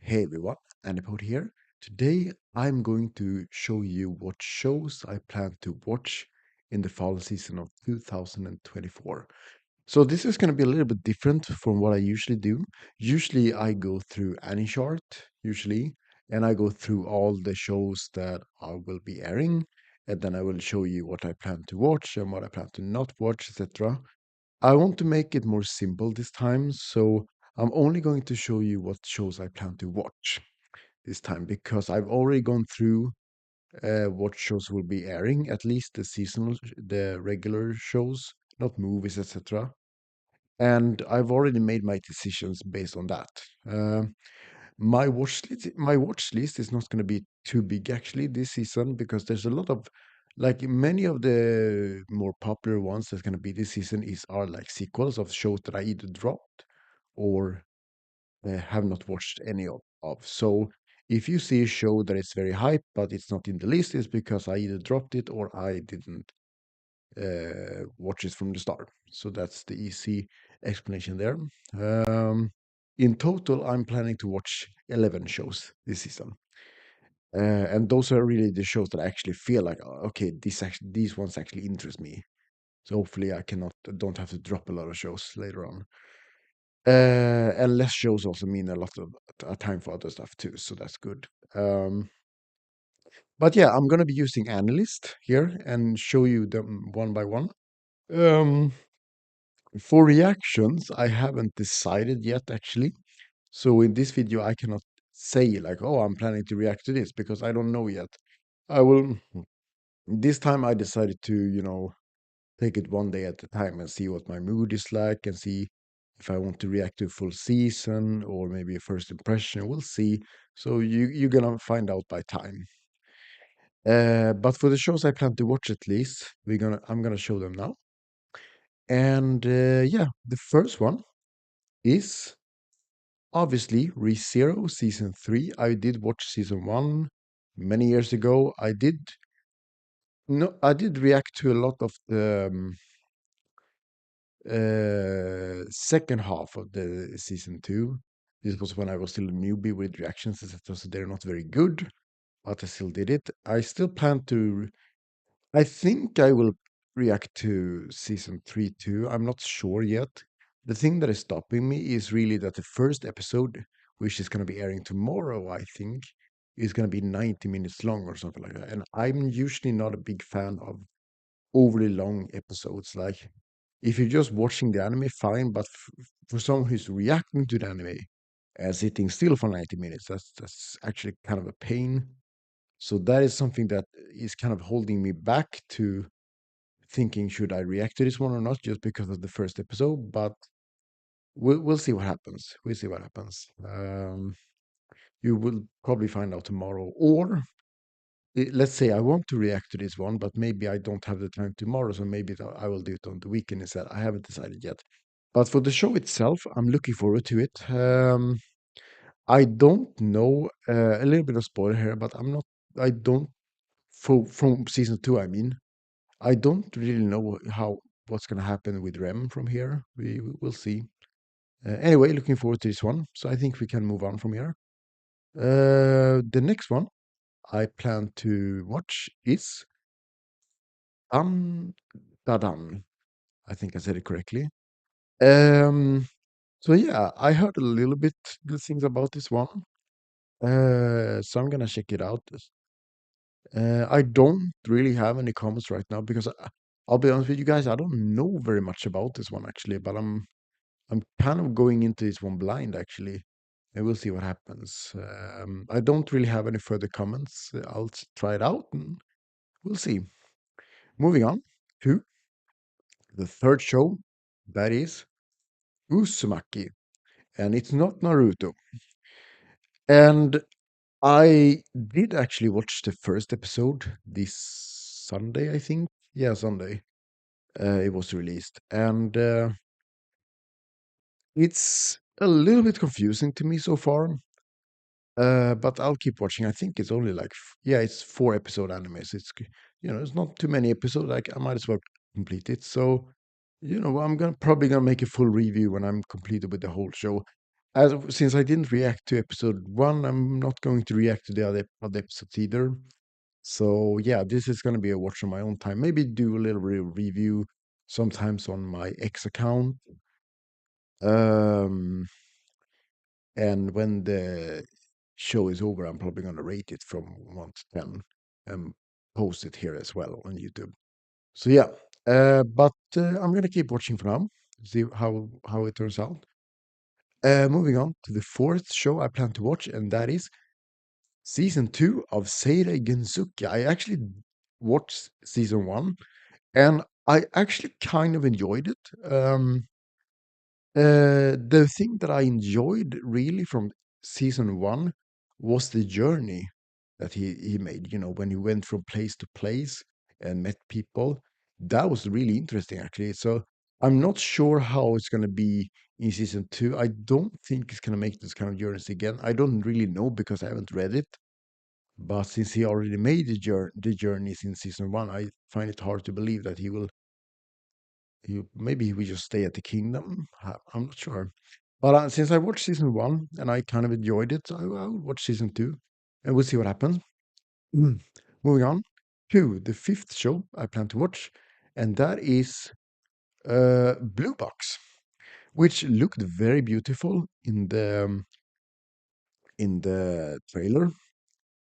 Hey everyone, Anipod here. Today I'm going to show you what shows I plan to watch in the fall season of 2024. So this is going to be a little bit different from what I usually do. Usually I go through AniChart, usually, and I go through all the shows that I will be airing, and then I will show you what I plan to watch and what I plan to not watch, etc. I want to make it more simple this time, so I'm only going to show you what shows I plan to watch this time because I've already gone through what shows will be airing, at least the seasonal, the regular shows, not movies, etc. And I've already made my decisions based on that. My watch list is not going to be too big actually this season because there's a lot of like many of the more popular ones that's going to be this season is are like sequels of shows that I either dropped or have not watched any of. So if you see a show that is very hype but it's not in the list, it's because I either dropped it or I didn't watch it from the start. So that's the easy explanation there. Um, in total, I'm planning to watch 11 shows this season. And those are really the shows that I actually feel like, okay, these ones actually interest me. So hopefully I don't have to drop a lot of shows later on. And less shows also mean a lot of time for other stuff too, so that's good. But yeah, I'm gonna be using Anilist here and show you them one by one. Um, for reactions, I haven't decided yet actually. So in this video, I cannot say like, oh, I'm planning to react to this because I don't know yet. I will. This time I decided to, take it one day at a time and see what my mood is like and see if I want to react to a full season or maybe a first impression. We'll see. So you're gonna find out by time. But for the shows I plan to watch at least, I'm gonna show them now. And yeah, the first one is obviously ReZero season 3. I did watch season 1 many years ago. I did react to a lot of the second half of the season 2. This was when I was still a newbie with reactions, etc. So they're not very good, but I still did it. I still plan to. I think I will react to season 3 too. I'm not sure yet. The thing that is stopping me is really that the first episode, which is going to be airing tomorrow, I think, is going to be 90 minutes long or something like that. And I'm usually not a big fan of overly long episodes. Like, if you're just watching the anime, fine, but for someone who's reacting to the anime and sitting still for 90 minutes, that's actually kind of a pain. So that is something that is kind of holding me back to thinking should I react to this one or not just because of the first episode. But we'll see what happens. We'll see what happens. You will probably find out tomorrow, or let's say I want to react to this one, but maybe I don't have the time tomorrow, so maybe I will do it on the weekend instead. I haven't decided yet. But for the show itself, I'm looking forward to it. I don't know a little bit of spoiler here, but I'm not. I don't from season 2. I mean, I don't really know what's going to happen with Rem from here. We will see. Anyway, looking forward to this one. So I think we can move on from here. The next one I plan to watch is Dum Da Dum. I think I said it correctly. Um, so yeah, I heard a little bit good things about this one. So I'm gonna check it out. I don't really have any comments right now because I'll be honest with you guys, I don't know very much about this one actually, but I'm kind of going into this one blind actually, and we'll see what happens. I don't really have any further comments. I'll try it out and we'll see. Moving on to the third show, that is Uzumaki, and it's not Naruto. And I did actually watch the first episode this Sunday, I think. Yeah, Sunday. It was released, and it's a little bit confusing to me so far. But I'll keep watching. I think it's only like yeah, it's 4 episode animes. It's not too many episodes. Like I might as well complete it. So I'm gonna probably gonna make a full review when I'm completed with the whole show. since I didn't react to episode one, I'm not going to react to the other episodes either. So yeah, this is going to be a watch on my own time. Maybe do a little review sometimes on my X account. Um, and when the show is over, I'm probably going to rate it from 1 to 10 and post it here as well on YouTube. So yeah, but I'm going to keep watching for now, see how it turns out. Moving on to the fourth show I plan to watch, and that is season two of Seirei Gensuki. I actually watched season one, and I actually kind of enjoyed it. The thing that I enjoyed really from season one was the journey that he made. You know, when he went from place to place and met people, that was really interesting actually. So I'm not sure how it's going to be in season two. I don't think it's going to make this kind of journeys again. I don't really know because I haven't read it. But since he already made the journeys in season one, I find it hard to believe that maybe he will just stay at the kingdom. I'm not sure. But since I watched season one and I kind of enjoyed it, I'll watch season two and we'll see what happens. Mm. Moving on to the fifth show I plan to watch, and that is Blue Box, which looked very beautiful in the trailer,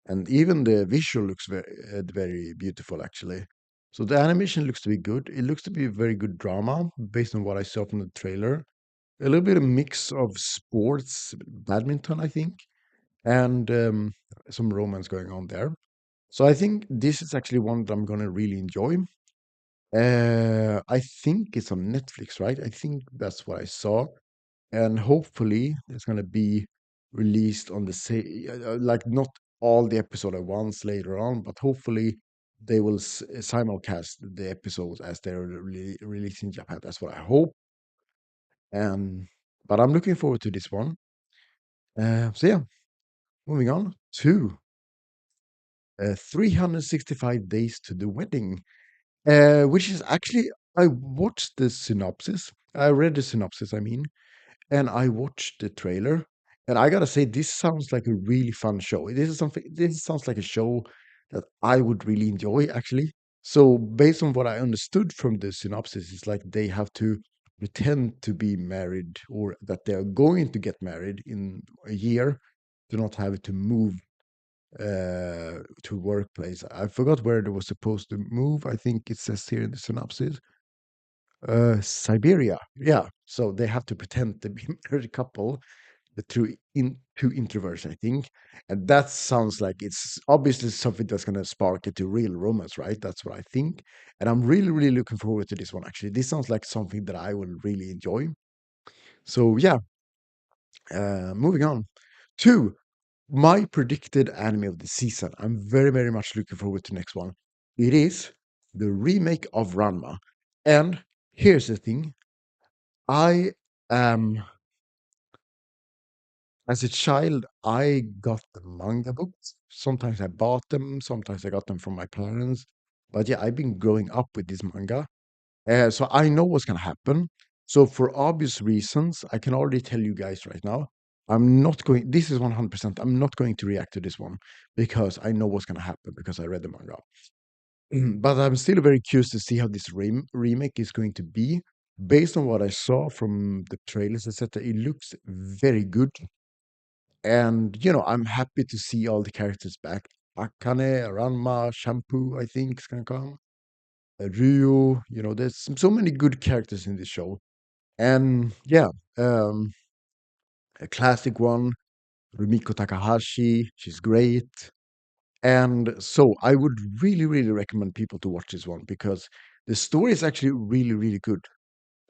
and even the visual looks very beautiful actually. So the animation looks to be good. It looks to be a very good drama based on what I saw from the trailer. A little bit of mix of sports, badminton, I think, and some romance going on there. So I think this is actually one that I'm gonna really enjoy. I think it's on Netflix, right? I think that's what I saw, and hopefully it's gonna be released on the same, like not all the episode at once later on, but hopefully they will simulcast the episodes as they're released in Japan. That's what I hope. But I'm looking forward to this one. So yeah, moving on to 365 Days to the Wedding, which is actually, I watched the synopsis. I read the synopsis, I mean, and I watched the trailer. And I gotta say, this sounds like a really fun show. This sounds like a show that I would really enjoy, actually. So, based on what I understood from the synopsis, it's like they have to pretend to be married or that they're going to get married in a year to not have to move to workplace. I forgot where they were supposed to move. I think it says here in the synopsis, Siberia. Yeah, so they have to pretend to be married couple, the two introverts, I think, and that sounds like it's obviously something that's going to spark it to real romance, right? That's what I think, and I'm really looking forward to this one. Actually, this sounds like something that I will really enjoy. So yeah, moving on to my predicted anime of the season. I'm very much looking forward to next one. It is the remake of Ranma. And here's the thing. I am as a child, I got the manga books. Sometimes I bought them, sometimes I got them from my parents. But yeah, I've been growing up with this manga. So I know what's gonna happen. So for obvious reasons, I can already tell you guys right now, this is 100%, I'm not going to react to this one because I know what's gonna happen because I read the manga. But I'm still very curious to see how this remake is going to be. Based on what I saw from the trailers, etc., it looks very good. And, you know, I'm happy to see all the characters back. Akane, Ranma, Shampoo, I think is gonna come. Ryu, you know, there's so many good characters in this show. And yeah, um, a classic one, Rumiko Takahashi, she's great. And so I would really recommend people to watch this one because the story is actually really good.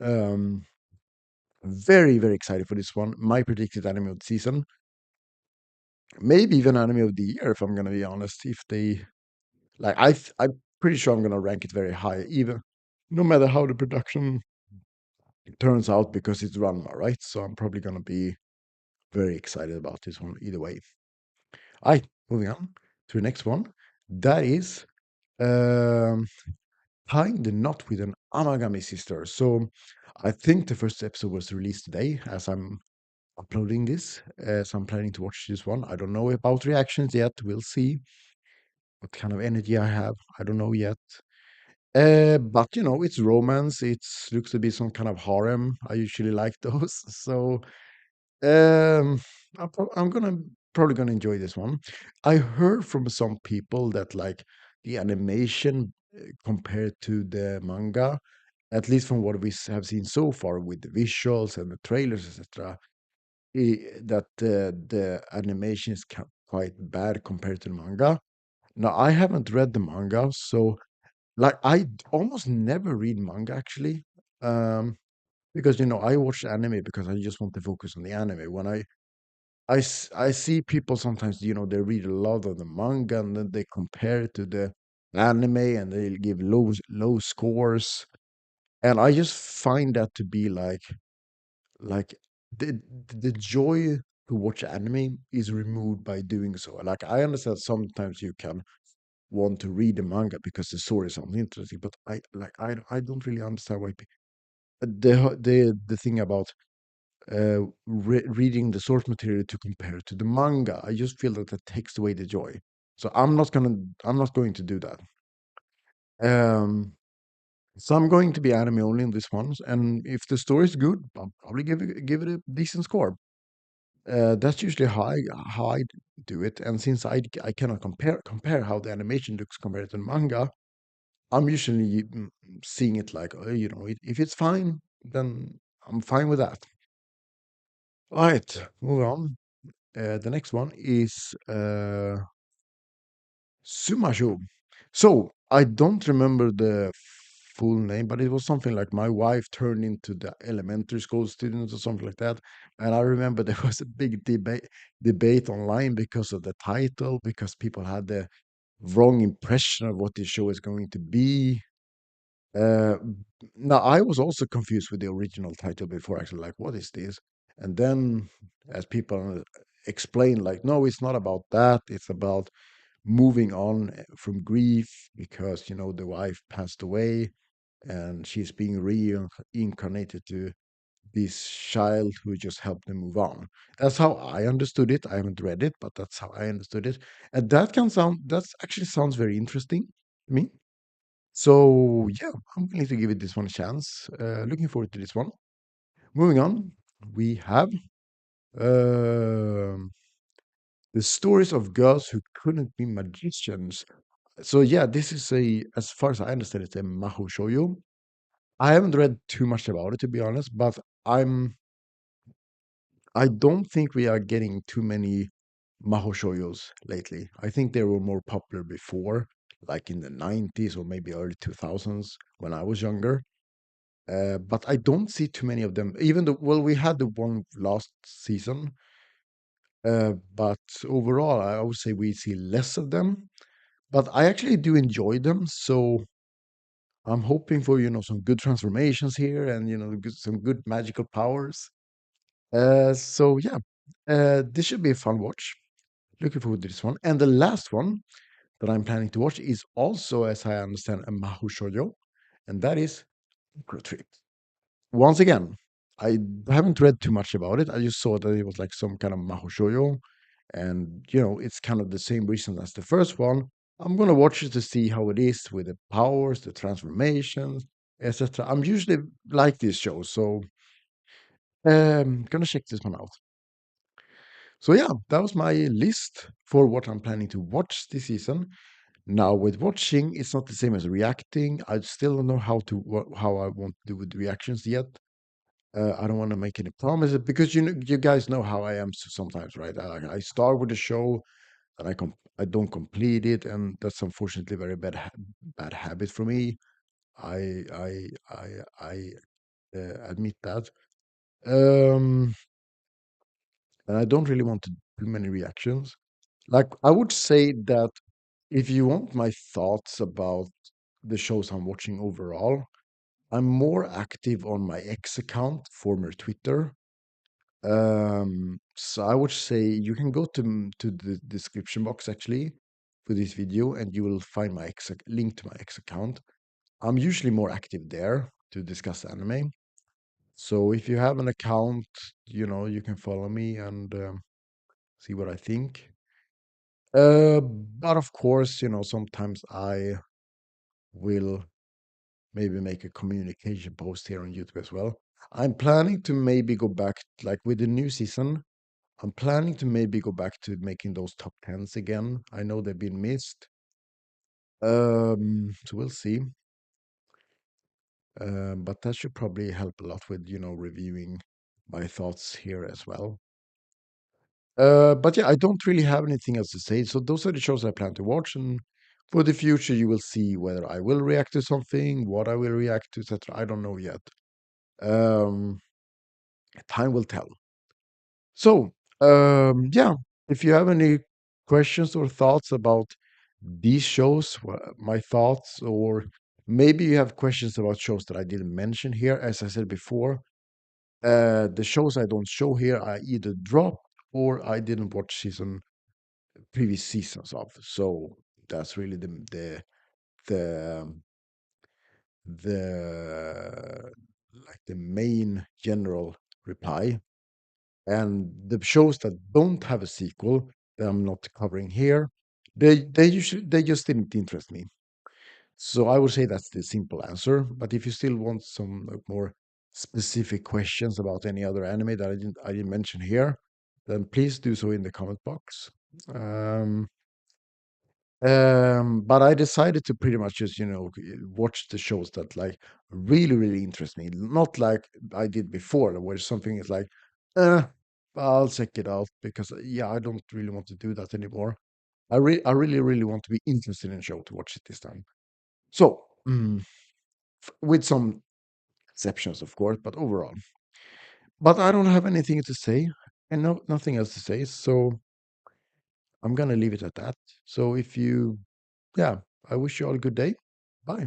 Um, very excited for this one. My predicted anime of the season, maybe even anime of the year, if I'm gonna be honest. If they like, I'm pretty sure I'm gonna rank it very high, even no matter how the production turns out, because it's Ranma, right? So I'm probably gonna be very excited about this one either way. All right, moving on to the next one. That is um, tying the knot with an Amagami sister. So I think the first episode was released today, as uploading this. So I'm planning to watch this one. I don't know about reactions yet. We'll see what kind of energy I have. I don't know yet. But you know, it's romance. It's looks to be some kind of harem. I usually like those. So um, I'm gonna probably gonna enjoy this one. I heard from some people that like the animation compared to the manga, at least from what we have seen so far with the visuals and the trailers, etc., that the animation is quite bad compared to the manga. Now, I haven't read the manga, so like almost never read manga actually. Um, because you know I watch anime because I just want to focus on the anime. When I see people sometimes, you know, they read a lot of the manga and then they compare it to the anime and they give low scores. And I just find that to be like the the joy to watch anime is removed by doing so. Like I understand sometimes you can want to read the manga because the story sounds interesting, but I don't really understand why the thing about reading the source material to compare it to the manga. I just feel that that takes away the joy. So I'm not going to do that. Um, so I'm going to be anime only in this one, and if the story is good, I'll probably give it a decent score. That's usually how I do it. And since I cannot compare how the animation looks compared to the manga, I'm usually seeing it like you know if it's fine, then I'm fine with that. All right, move on. The next one is Sumasho. So I don't remember the full name, but it was something like my wife turned into the elementary school student or something like that. And I remember there was a big debate online because of the title, because people had the wrong impression of what this show is going to be. Uh, Now I was also confused with the original title before, actually, like, what is this? And then as people explain, like, no, it's not about that. It's about moving on from grief because, you know, the wife passed away and she's being reincarnated to this child who just helped them move on. That's how I understood it. I haven't read it, but that's how I understood it. And that actually sounds very interesting to me. So yeah, I'm willing to give it this one a chance. Looking forward to this one. Moving on, we have um, the stories of girls who couldn't be magicians. So yeah, this is as far as I understand, it's a mahou shoujo. I haven't read too much about it to be honest, but I don't think we are getting too many mahou shoujos lately. I think they were more popular before, like in the 90s or maybe early 2000s when I was younger. But I don't see too many of them. Even though, well, we had the one last season, but overall, I would say we see less of them. But I actually do enjoy them, so I'm hoping for some good transformations here and some good magical powers. So yeah, this should be a fun watch. Looking forward to this one. And the last one that I'm planning to watch is also, as I understand, a mahou shoujo, and that is Micro Trip. Once again, I haven't read too much about it. I just saw that it was like some kind of mahou and it's kind of the same reason as the first one. I'm gonna watch it to see how it is with the powers, the transformations, etc. I'm usually like this show, so gonna check this one out. So yeah, that was my list for what I'm planning to watch this season. Now with watching, it's not the same as reacting. I still don't know how I want to do with reactions yet. I don't want to make any promises because you guys know how I am sometimes, right? I start with a show and I don't complete it, and that's unfortunately very bad habit for me. I admit that, um, and I don't really want to do many reactions. Like I would say that if you want my thoughts about the shows I'm watching overall, I'm more active on my X account, former Twitter. So I would say you can go to the description box actually for this video, and you will find my link to my X account. I'm usually more active there to discuss anime. So if you have an account, you can follow me and see what I think. But of course, sometimes I will maybe make a communication post here on YouTube as well. I'm planning to maybe go back, like with the new season, I'm planning to maybe go back to making those top tens again. I know they've been missed. So we'll see. But that should probably help a lot with, reviewing my thoughts here as well. But yeah, I don't really have anything else to say. So those are the shows I plan to watch, and for the future, you will see whether I will react to something, what I will react to, etc. I don't know yet. Um, Time will tell. So, yeah, if you have any questions or thoughts about these shows, my thoughts, or maybe you have questions about shows that I didn't mention here, as I said before, the shows I don't show here, I either dropped or I didn't watch previous seasons of. So that's really the the like the main general reply. And the shows that don't have a sequel that I'm not covering here, they just didn't interest me. So I would say that's the simple answer. But if you still want some more specific questions about any other anime that I didn't mention here, then please do so in the comment box. Um, but I decided to pretty much just, watch the shows that like really, really interest me. Not like I did before, where something is like, uh, I'll check it out because yeah, I don't really want to do that anymore. I really, really want to be interested in a show to watch it this time. So, with some exceptions, of course, but overall. But I don't have anything to say and nothing else to say. So I'm gonna leave it at that. So if you, yeah, I wish you all a good day. Bye.